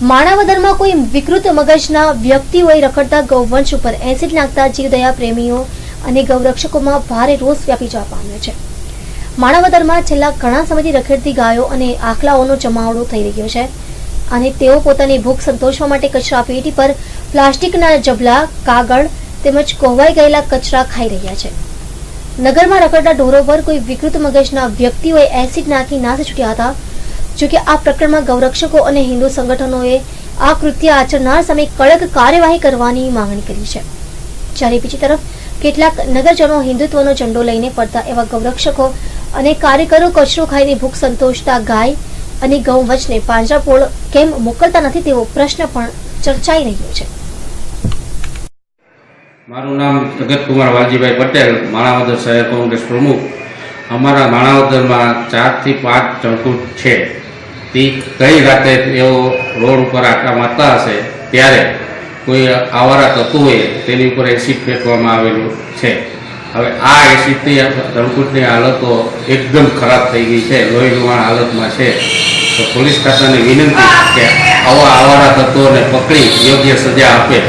માણાવદરમાં કોઈ વિકૃત મગજના વ્યક્તિઓએ રખડતા ગૌવંશ ઉપર એસિડ નાખતા જીવદયા પ્રેમીઓ અને ગૌરક્ષકોમાં ભારે રોષ વ્યાપી જવા પામ્યો છે। માણાવદરમાં છેલ્લા ઘણા સમયથી રખડતી ગાયો અને આખલાઓનો જમાવડો થઈ રહ્યો છે અને તેઓ પોતાની ભૂખ સંતોષવા માટે કચરા પેટી પર પ્લાસ્ટિકના જબલા, કાગળ તેમજ કોહવાઈ ગયેલા કચરા ખાઈ રહ્યા છે। નગરમાં રખડતા ઢોરો પર કોઈ વિકૃત મગજના વ્યક્તિઓએ એસિડ નાખી નાસી છૂટ્યા હતા। જોકે આ પ્રકરણમાં ગૌરક્ષકો અને હિન્દુ સંગઠનોએ આ કૃત્ય આચરનાર સામે કડક કાર્યવાહી કરવાની માંગણી કરી છે। જ્યારે બીજી તરફ કેટલાક નગરજનો હિન્દુત્વનો ઝંડો લઈને ફરતા એવા ગૌરક્ષકો અને કાર્યકરો કચરો ખાઈને ભૂખ સંતોષતા ગાય અને ગૌવંશને પાંજરાપોળ કેમ મોકલતા નથી તેવો પ્રશ્ન પણ ચર્ચાઈ રહ્યો છે। મારું નામ જગતકુમાર વાલજીભાઈ પટેલ, માણાવદર શહેર કોંગ્રેસ પ્રમુખ। અમારા માણાવદરમાં 4 થી 5 જળકૂટ છે। તે કઈ રાતે એવો રોડ ઉપર આટા મારતા હશે ત્યારે કોઈ આવારા તત્વોએ તેની ઉપર એસિડ ફેંકવામાં આવેલું છે। હવે આ એસિડથી જળકૂટની હાલતો એકદમ ખરાબ થઈ ગઈ છે, લોહીલુહાણ હાલતમાં છે। તો પોલીસ ખાતાને વિનંતી કે આવા આવારા તત્વોને પકડી યોગ્ય સજા આપે।